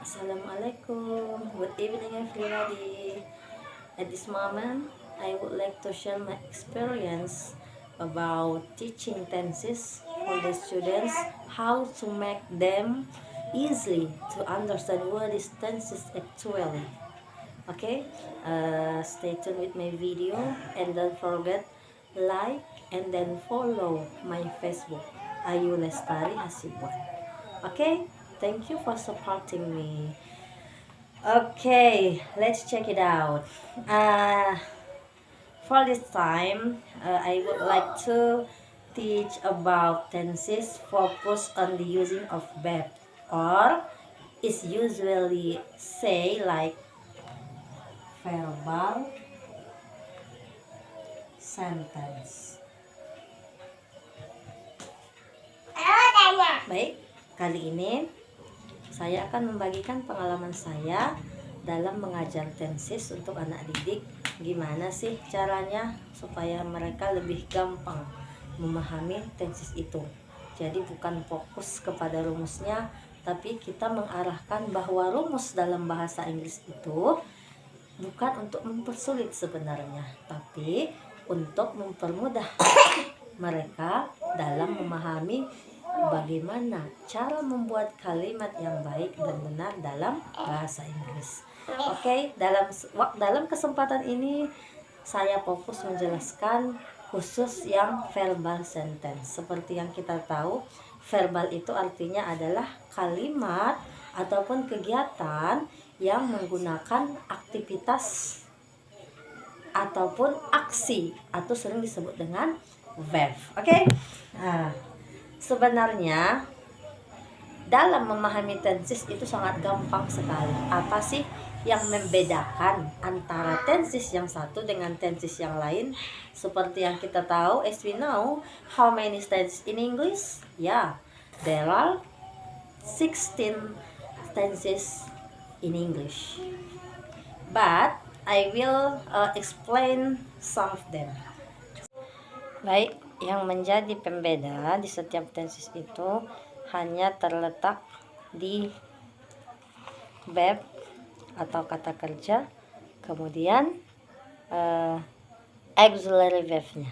Assalamualaikum, good evening everybody. At this moment, I would like to share my experience about teaching tenses for the students, how to make them easily to understand what is tenses actually. Okay, stay tuned with my video and don't forget like and then follow my Facebook Ayu Lestari Hasibuan. Okay, thank you for supporting me. Okay, let's check it out. For this time, I would like to teach about tenses focus on the using of verb, or is usually say like verbal sentence. Baik, kali ini saya akan membagikan pengalaman saya dalam mengajar tenses untuk anak didik. Gimana sih caranya supaya mereka lebih gampang memahami tenses itu. Jadi bukan fokus kepada rumusnya, tapi kita mengarahkan bahwa rumus dalam bahasa Inggris itu bukan untuk mempersulit sebenarnya, tapi untuk mempermudah mereka dalam memahami bagaimana cara membuat kalimat yang baik dan benar dalam bahasa Inggris. Oke, dalam kesempatan ini saya fokus menjelaskan khusus yang verbal sentence. Seperti yang kita tahu, verbal itu artinya adalah kalimat ataupun kegiatan yang menggunakan aktivitas ataupun aksi atau sering disebut dengan verb. Oke? Nah, sebenarnya dalam memahami tenses itu sangat gampang sekali. Apa sih yang membedakan antara tenses yang satu dengan tenses yang lain? Seperti yang kita tahu, as we know, how many tenses in English? Yeah, there are 16 tenses in English. But I will explain some of them. Baik, yang menjadi pembeda di setiap tenses itu hanya terletak di verb atau kata kerja, kemudian auxiliary verb-nya.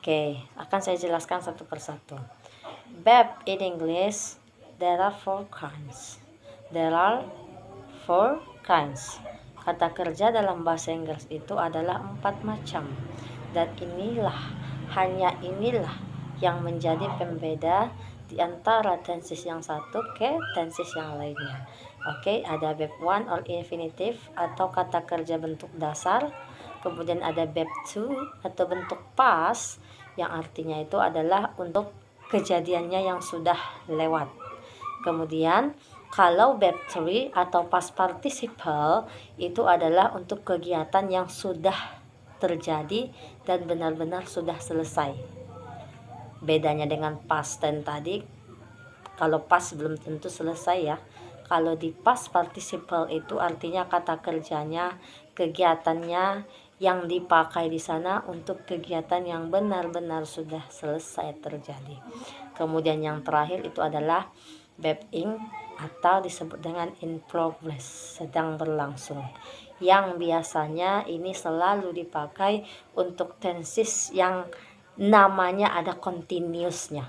Oke, akan saya jelaskan satu persatu. Verb in English, there are 4 kinds. There are 4 kinds. Kata kerja dalam bahasa Inggris itu adalah 4 macam. Dan hanya inilah yang menjadi pembeda di antara tenses yang satu ke tenses yang lainnya. Oke, ada verb 1 or infinitive atau kata kerja bentuk dasar. Kemudian ada verb 2 atau bentuk past yang artinya itu adalah untuk kejadiannya yang sudah lewat. Kemudian kalau verb 3 atau past participle itu adalah untuk kegiatan yang sudah terjadi dan benar-benar sudah selesai. Bedanya dengan past tense tadi, kalau past belum tentu selesai ya. Kalau di past participle itu artinya kata kerjanya, kegiatannya yang dipakai di sana untuk kegiatan yang benar-benar sudah selesai terjadi. Kemudian yang terakhir itu adalah verb ing atau disebut dengan in progress, sedang berlangsung, yang biasanya ini selalu dipakai untuk tenses yang namanya ada continuousnya.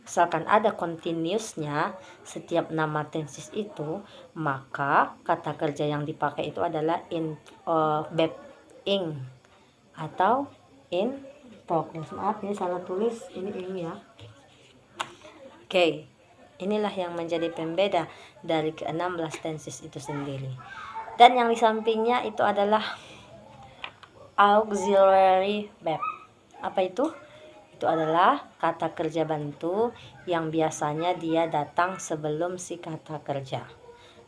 Misalkan ada continuousnya setiap nama tenses itu, maka kata kerja yang dipakai itu adalah verb ing atau in progress. Maaf ini salah tulis, ini ing ya. Oke, inilah yang menjadi pembeda dari ke-16 tenses itu sendiri. Dan yang di sampingnya itu adalah auxiliary verb. Apa itu? Itu adalah kata kerja bantu yang biasanya dia datang sebelum si kata kerja.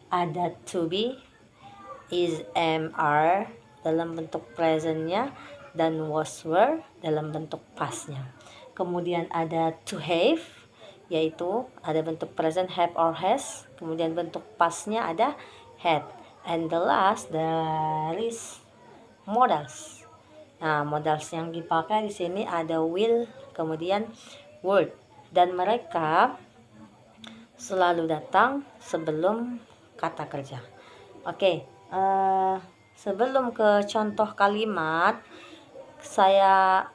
Ada to be, is, am, are dalam bentuk presentnya, dan was, were dalam bentuk pastnya. Kemudian ada to have, yaitu ada bentuk present have or has. Kemudian bentuk pastnya ada had. And the last there is modals. Nah, modals yang dipakai di sini ada will, kemudian would, dan mereka selalu datang sebelum kata kerja. Oke, sebelum ke contoh kalimat, saya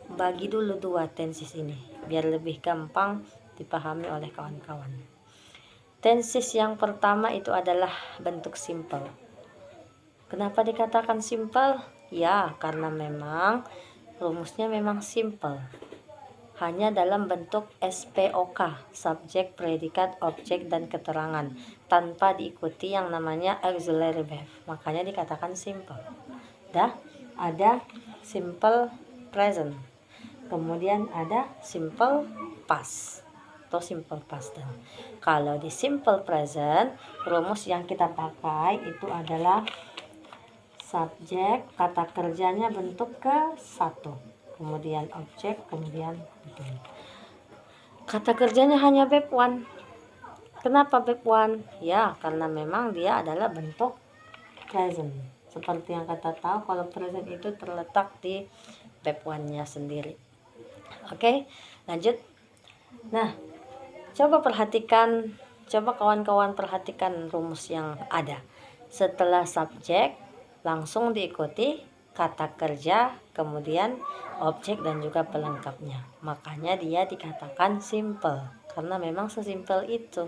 bagi dulu dua tenses ini biar lebih gampang dipahami oleh kawan-kawan. Tenses yang pertama itu adalah bentuk simple. Kenapa dikatakan simple? Ya, karena memang rumusnya memang simple. Hanya dalam bentuk SPOK, subjek, predikat, objek, dan keterangan, tanpa diikuti yang namanya auxiliary verb. Makanya dikatakan simple. Dah, ada simple present. Kemudian ada simple past atau simple past. Kalau di simple present, rumus yang kita pakai itu adalah subjek, kata kerjanya bentuk ke-1, kemudian objek, kemudian objek. Kata kerjanya hanya verb 1. Kenapa verb 1? Ya, karena memang dia adalah bentuk present. Seperti yang kita tahu, kalau present itu terletak di verb 1-nya sendiri. Oke, lanjut. Nah, coba kawan-kawan perhatikan rumus yang ada. Setelah subjek langsung diikuti kata kerja, kemudian objek dan juga pelengkapnya. Makanya dia dikatakan simple, karena memang sesimpel itu.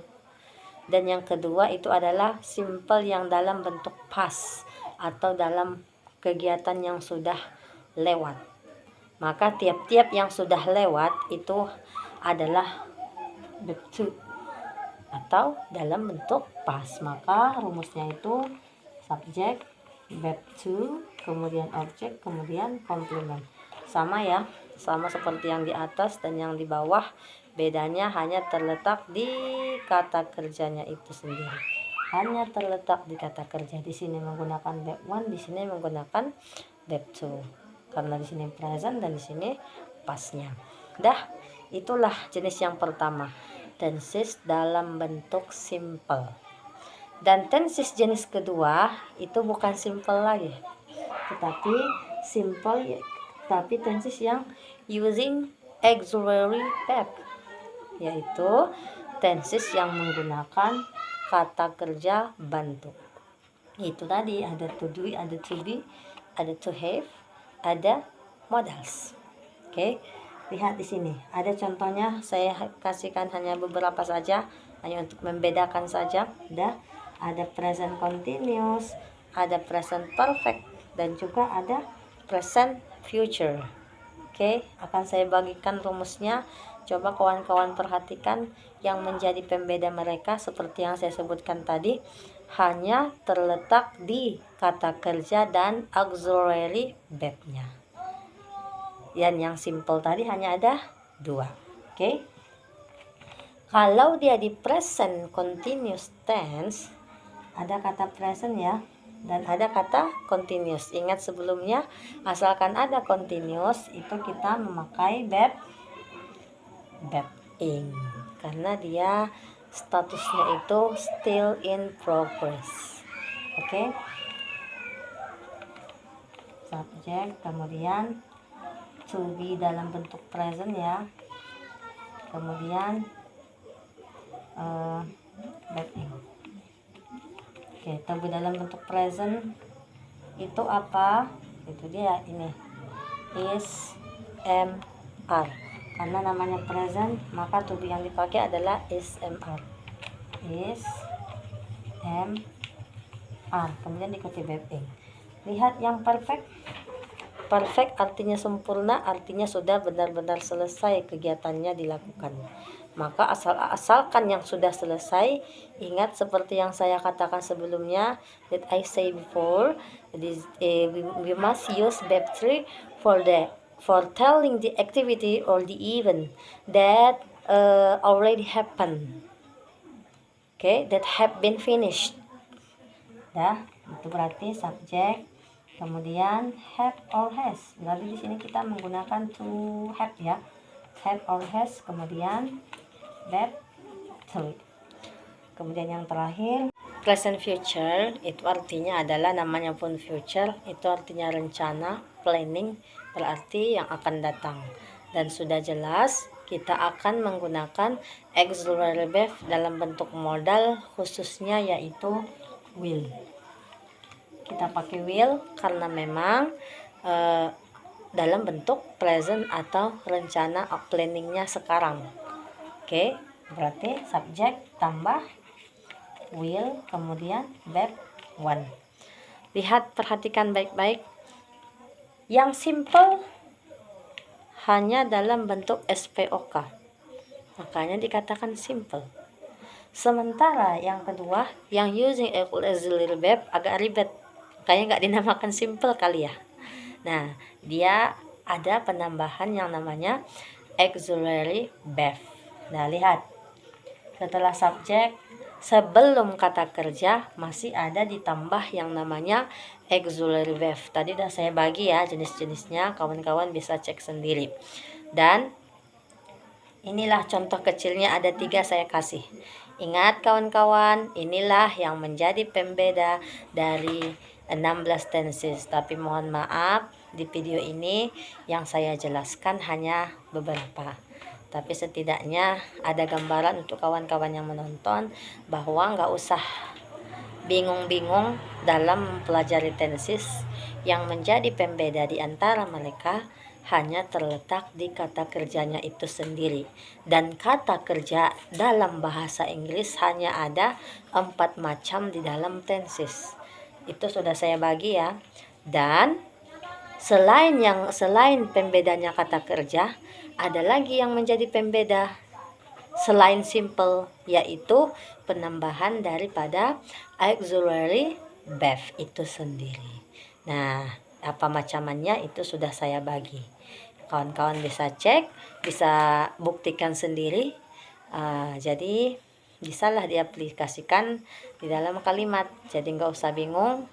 Dan yang kedua itu adalah simple yang dalam bentuk past atau dalam kegiatan yang sudah lewat. Maka tiap-tiap yang sudah lewat itu adalah verb to atau dalam bentuk past. Maka rumusnya itu subjek, verb to, kemudian objek, kemudian komplement. Sama ya, sama seperti yang di atas dan yang di bawah. Bedanya hanya terletak di kata kerjanya itu sendiri. Hanya terletak di kata kerja. Di sini menggunakan verb 1, di sini menggunakan verb 2. Karena di sini present dan di sini pastnya. Dah, itulah jenis yang pertama, tenses dalam bentuk simple. Dan tenses jenis kedua itu bukan simple lagi, tetapi simple, tapi tenses yang using auxiliary verb, yaitu tenses yang menggunakan kata kerja bantu. Itu tadi ada to do, ada to be, ada to have, ada modals. Oke, lihat di sini ada contohnya. Saya kasihkan hanya beberapa saja, hanya untuk membedakan saja. Ada present continuous, ada present perfect, dan juga ada present future. Oke, akan saya bagikan rumusnya. Coba kawan-kawan perhatikan yang menjadi pembeda mereka seperti yang saya sebutkan tadi, hanya terletak di kata kerja dan auxiliary verb-nya. Yang simple tadi hanya ada 2. Oke. Kalau dia di present continuous tense, ada kata present ya, dan ada kata continuous. Ingat sebelumnya, asalkan ada continuous itu kita memakai verb ing, karena dia statusnya itu still in progress. Oke. Subjek, kemudian to be dalam bentuk present ya, kemudian verb ing. Oke, to be dalam bentuk present itu apa? Itu dia ini, is, am, are. Karena namanya present, maka to be yang dipakai adalah is, am, are. Is, am, are. Kemudian diikuti verb ing. Lihat yang perfect. Perfect artinya sempurna, artinya sudah benar-benar selesai kegiatannya dilakukan. Maka asalkan yang sudah selesai, ingat seperti yang saya katakan sebelumnya, that I say before, we must use verb 3 for telling the activity or the event that already happened. Okay, that have been finished. Itu berarti subjek, kemudian have or has. Berarti di sini kita menggunakan to have ya, have or has, kemudian verb to. Kemudian yang terakhir present future, itu artinya adalah, namanya pun future, itu artinya rencana, planning, berarti yang akan datang. Dan sudah jelas kita akan menggunakan auxiliary verb dalam bentuk modal khususnya yaitu will. Kita pakai will karena memang dalam bentuk present atau rencana planningnya sekarang. Oke, berarti subjek tambah will kemudian verb one. Lihat, perhatikan baik-baik. Yang simple hanya dalam bentuk SPOK, makanya dikatakan simple. Sementara yang kedua, yang using auxiliary verb agak ribet, kayaknya nggak dinamakan simple kali ya. Nah, dia ada penambahan yang namanya auxiliary verb. Nah, lihat, setelah subjek sebelum kata kerja masih ada ditambah yang namanya auxiliary verb. Tadi udah saya bagi ya jenis-jenisnya, kawan-kawan bisa cek sendiri. Dan inilah contoh kecilnya, ada 3 saya kasih. Ingat kawan-kawan, inilah yang menjadi pembeda dari 16 tenses. Tapi mohon maaf, di video ini yang saya jelaskan hanya beberapa. Tapi setidaknya ada gambaran untuk kawan-kawan yang menonton bahwa nggak usah bingung-bingung dalam mempelajari tenses. Yang menjadi pembeda di antara mereka hanya terletak di kata kerjanya itu sendiri. Dan kata kerja dalam bahasa Inggris hanya ada 4 macam di dalam tenses. Itu sudah saya bagi ya. Dan selain pembedanya kata kerja, ada lagi yang menjadi pembeda selain simple, yaitu penambahan daripada auxiliary verb itu sendiri. Nah, apa macamannya itu sudah saya bagi. Kawan-kawan bisa cek, bisa buktikan sendiri. Jadi bisalah diaplikasikan di dalam kalimat. Jadi nggak usah bingung,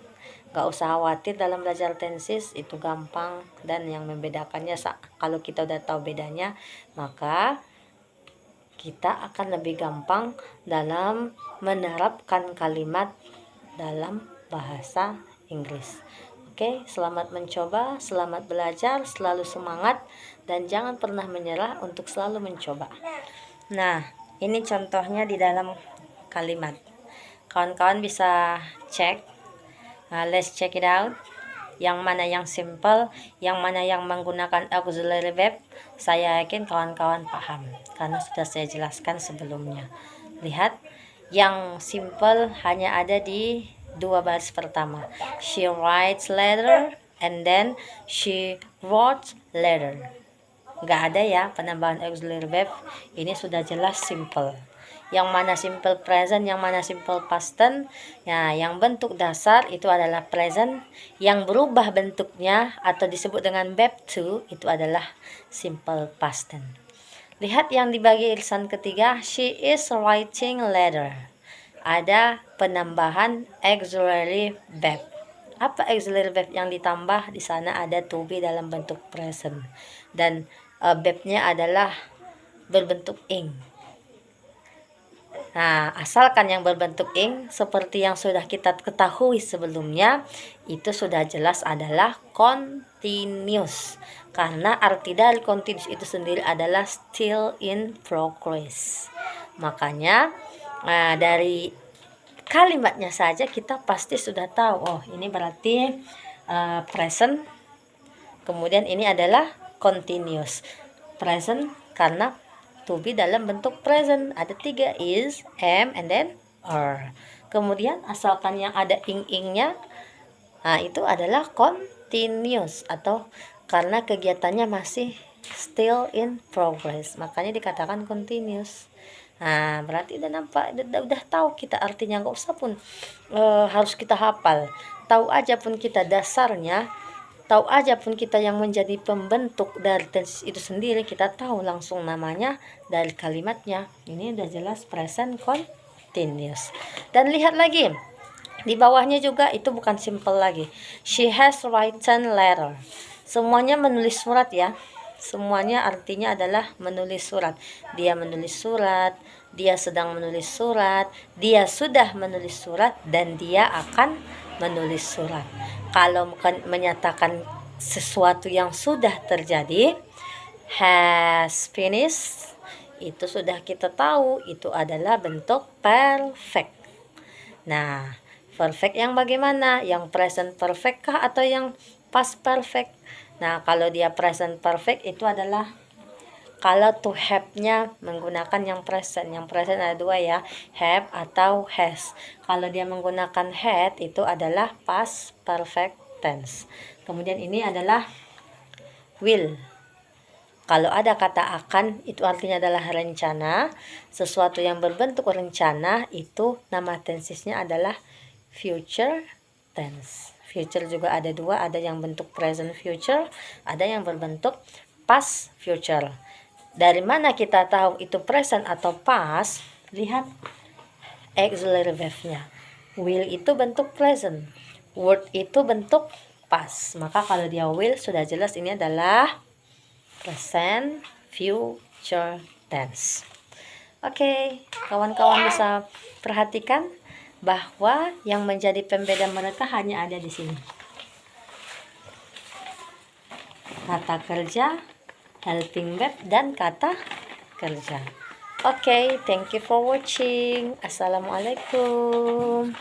nggak usah khawatir dalam belajar tenses, itu gampang. Dan yang membedakannya, kalau kita udah tahu bedanya, maka kita akan lebih gampang dalam menerapkan kalimat dalam bahasa Inggris. Oke, selamat mencoba, selamat belajar, selalu semangat, dan jangan pernah menyerah untuk selalu mencoba. Nah, ini contohnya di dalam kalimat. Kawan-kawan bisa cek. Let's check it out. Yang mana yang simple, yang mana yang menggunakan auxiliary verb. Saya yakin kawan-kawan paham karena sudah saya jelaskan sebelumnya. Lihat, yang simple hanya ada di 2 baris pertama. She writes letter and then she wrote letter. Nggak ada ya penambahan auxiliary verb. Ini sudah jelas simple. Yang mana simple present, yang mana simple past tense. Ya, yang bentuk dasar itu adalah present. Yang berubah bentuknya atau disebut dengan verb to itu adalah simple past tense. Lihat yang dibagi irisan ketiga, she is writing letter. Ada penambahan auxiliary verb. Apa auxiliary verb yang ditambah? Di sana ada to be dalam bentuk present. Dan verbnya adalah berbentuk ing. Nah, asalkan yang berbentuk ing seperti yang sudah kita ketahui sebelumnya, itu sudah jelas adalah continuous. Karena arti dari continuous itu sendiri adalah still in progress. Makanya dari kalimatnya saja kita pasti sudah tahu, oh ini berarti present. Kemudian ini adalah continuous. Present karena to be dalam bentuk present. Ada 3, is, am, and then are. Kemudian asalkan yang ada ing-ingnya, nah itu adalah continuous atau karena kegiatannya masih still in progress, makanya dikatakan continuous. Nah, berarti udah nampak, udah tahu kita artinya, nggak usah pun harus kita hafal. Tahu aja pun kita dasarnya, tahu aja pun kita yang menjadi pembentuk dari tenses itu sendiri, kita tahu langsung namanya dari kalimatnya. Ini udah jelas present continuous. Dan lihat lagi di bawahnya juga, itu bukan simple lagi. She has written letter. Semuanya menulis surat ya. Semuanya artinya adalah menulis surat. Dia menulis surat, dia sedang menulis surat, dia sudah menulis surat, dan dia akan menulis surat. Kalau menyatakan sesuatu yang sudah terjadi, has finished, itu sudah kita tahu itu adalah bentuk perfect. Nah, perfect yang bagaimana? Yang present perfect kah atau yang past perfect? Nah, kalau dia present perfect itu adalah kalau to have-nya menggunakan yang present. Yang present ada dua ya, have atau has. Kalau dia menggunakan had itu adalah past perfect tense. Kemudian ini adalah will. Kalau ada kata akan, itu artinya adalah rencana. Sesuatu yang berbentuk rencana, itu nama tensesnya adalah future tense. Future juga ada dua, ada yang bentuk present future, ada yang berbentuk past future. Dari mana kita tahu itu present atau past? Lihat auxiliary verb-nya. Will itu bentuk present, word itu bentuk past. Maka kalau dia will, sudah jelas ini adalah present future tense. Oke, kawan-kawan bisa perhatikan bahwa yang menjadi pembeda mereka hanya ada di sini. Kata kerja, helping verb, dan kata kerja. Oke, thank you for watching. Assalamualaikum.